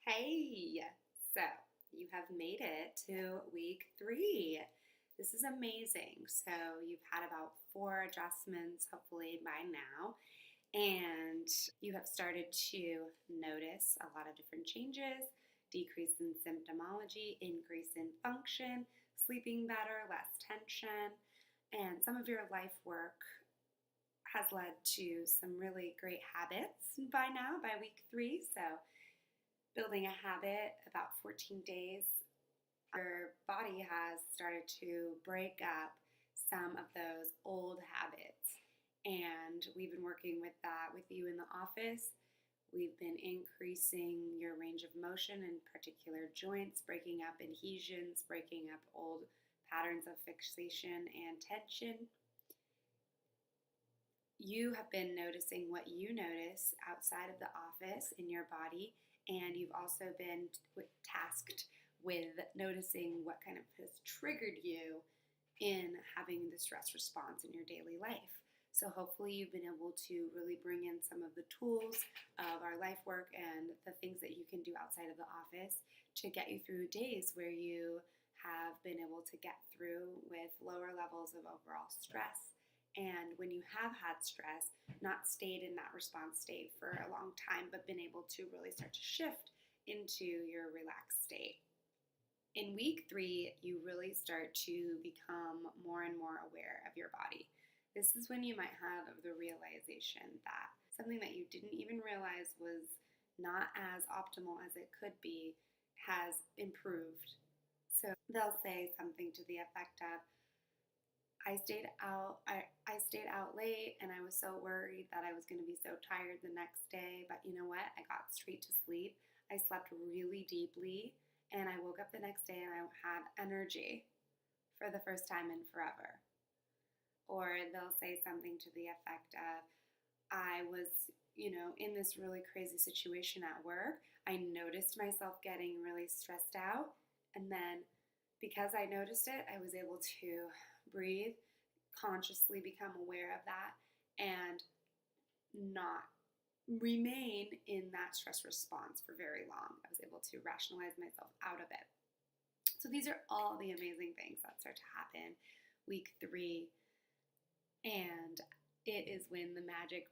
Hey, so you have made it to week 3. This is amazing. So you've had about 4 adjustments, hopefully, by now, and you have started to notice a lot of different changes: decrease in symptomology, increase in function, sleeping better, less tension, and some of your life work has led to some really great habits by now, by week 3. So building a habit about 14 days, your body has started to break up some of those old habits. And we've been working with that with you in the office. We've been increasing your range of motion in particular joints, breaking up adhesions, breaking up old patterns of fixation and tension. You have been noticing what you notice outside of the office in your body, and you've also been tasked with noticing what kind of has triggered you in having the stress response in your daily life. So hopefully you've been able to really bring in some of the tools of our life work and the things that you can do outside of the office to get you through days where you have been able to get through with lower levels of overall stress. And when you have had stress, not stayed in that response state for a long time, but been able to really start to shift into your relaxed state. In week 3, you really start to become more and more aware of your body. This is when you might have the realization that something that you didn't even realize was not as optimal as it could be has improved. So they'll say something to the effect of, I stayed out late and I was so worried that I was going to be so tired the next day, but you know what? I got straight to sleep. I slept really deeply and I woke up the next day and I had energy for the first time in forever. Or they'll say something to the effect of, I was, in this really crazy situation at work. I noticed myself getting really stressed out, and then because I noticed it, I was able to breathe, consciously become aware of that, and not remain in that stress response for very long. I was able to rationalize myself out of it. So these are all the amazing things that start to happen week 3. And it is when the shift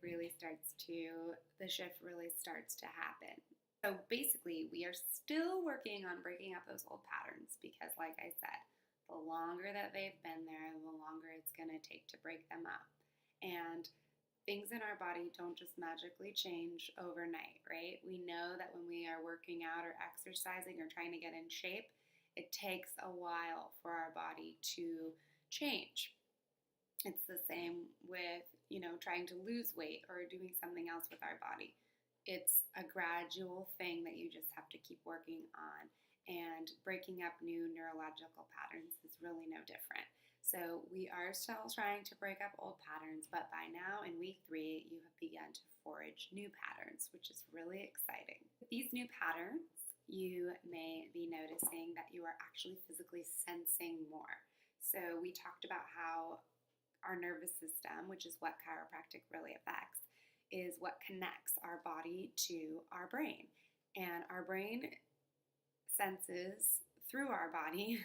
really starts to happen. So basically, we are still working on breaking up those old patterns because, like I said, the longer that they've been there, the longer it's going to take to break them up. And things in our body don't just magically change overnight, right? We know that when we are working out or exercising or trying to get in shape, it takes a while for our body to change. It's the same with, trying to lose weight or doing something else with our body. It's a gradual thing that you just have to keep working on. And breaking up new neurological patterns is really no different. So we are still trying to break up old patterns, but by now in week 3, you have begun to forage new patterns, which is really exciting. With these new patterns, you may be noticing that you are actually physically sensing more. So we talked about how our nervous system, which is what chiropractic really affects, is what connects our body to our brain. And our brain senses through our body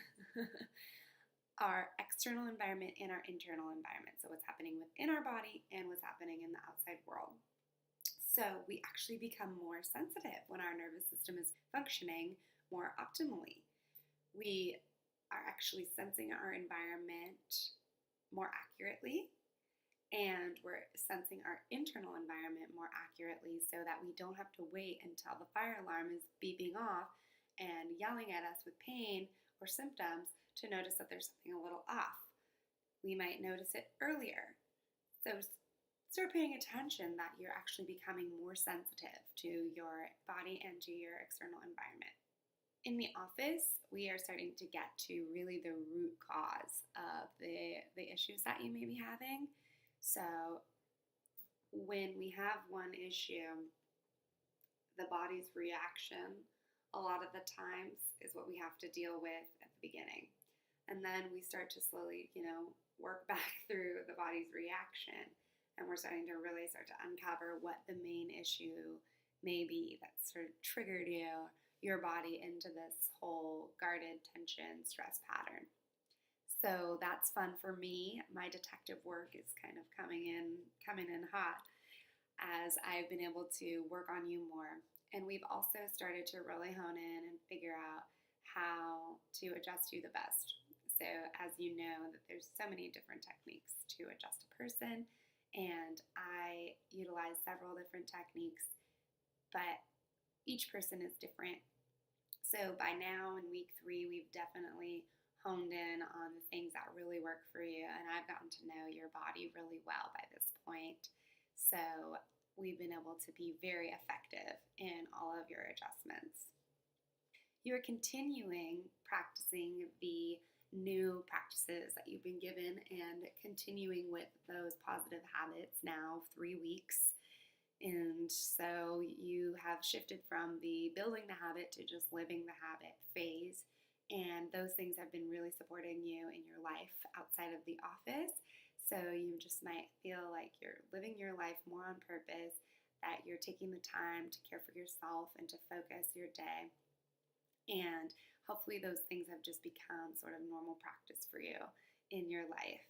our external environment and our internal environment. So what's happening within our body and what's happening in the outside world. So we actually become more sensitive when our nervous system is functioning more optimally. We are actually sensing our environment more accurately, and we're sensing our internal environment more accurately so that we don't have to wait until the fire alarm is beeping off and yelling at us with pain or symptoms to notice that there's something a little off. We might notice it earlier. So start paying attention that you're actually becoming more sensitive to your body and to your external environment. In the office, we are starting to get to really the root cause of the issues that you may be having. So when we have one issue, the body's reaction a lot of the times is what we have to deal with at the beginning. And then we start to slowly, work back through the body's reaction. And we're starting to really start to uncover what the main issue may be that sort of triggered you your body into this whole guarded tension stress pattern. So that's fun for me. My detective work is kind of coming in hot as I've been able to work on you more. And we've also started to really hone in and figure out how to adjust you the best. So as you know, that there's so many different techniques to adjust a person, and I utilize several different techniques, but each person is different. So by now in week 3, we've definitely honed in on the things that really work for you, and I've gotten to know your body really well by this point. So we've been able to be very effective in all of your adjustments. You are continuing practicing the new practices that you've been given and continuing with those positive habits now 3 weeks. And so you have shifted from the building the habit to just living the habit phase. And those things have been really supporting you in your life outside of the office. So you just might feel like you're living your life more on purpose, that you're taking the time to care for yourself and to focus your day. And hopefully those things have just become sort of normal practice for you in your life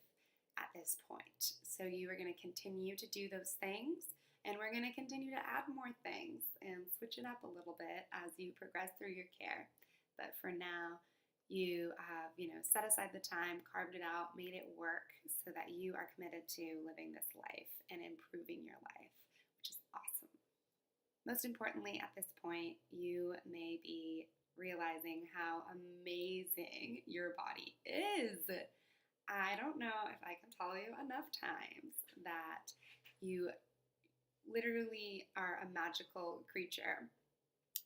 at this point. So you are going to continue to do those things, and we're going to continue to add more things and switch it up a little bit as you progress through your care. But for now, you have, set aside the time, carved it out, made it work so that you are committed to living this life and improving your life, which is awesome. Most importantly, at this point, you may be realizing how amazing your body is. I don't know if I can tell you enough times that you literally are a magical creature,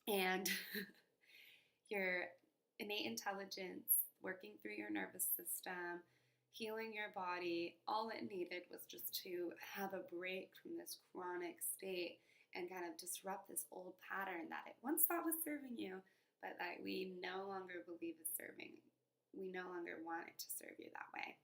and your innate intelligence working through your nervous system, healing your body, all it needed was just to have a break from this chronic state and kind of disrupt this old pattern that it once thought was serving you, but that we no longer believe is serving. We no longer want it to serve you that way.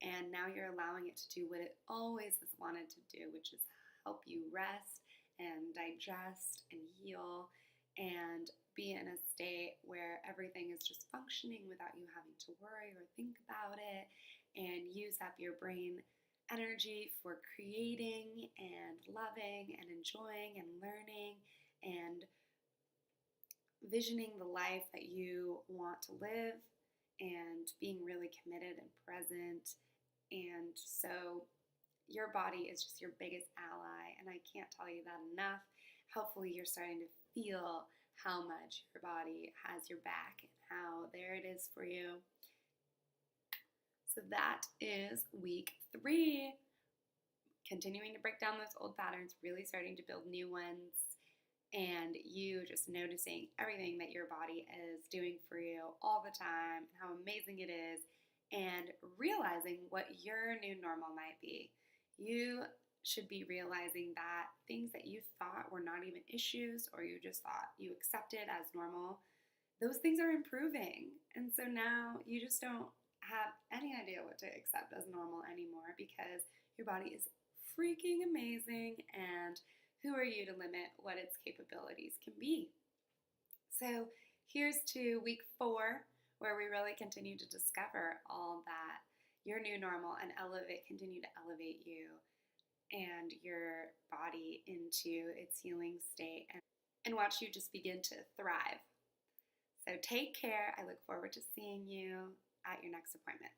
And now you're allowing it to do what it always has wanted to do, which is help you rest and digest and heal and be in a state where everything is just functioning without you having to worry or think about it, and use up your brain energy for creating and loving and enjoying and learning and visioning the life that you want to live and being really committed and present. And so your body is just your biggest ally, and I can't tell you that enough. Hopefully you're starting to feel how much your body has your back and how there it is for you. So that is week 3. Continuing to break down those old patterns, really starting to build new ones, and you just noticing everything that your body is doing for you all the time, and how amazing it is, and realizing what your new normal might be. You should be realizing that things that you thought were not even issues, or you just thought you accepted as normal, those things are improving. And so now you just don't have any idea what to accept as normal anymore, because your body is freaking amazing, and who are you to limit what its capabilities can be? So here's to week 4, where we really continue to discover all that your new normal and continue to elevate you and your body into its healing state, and watch you just begin to thrive. So take care. I look forward to seeing you at your next appointment.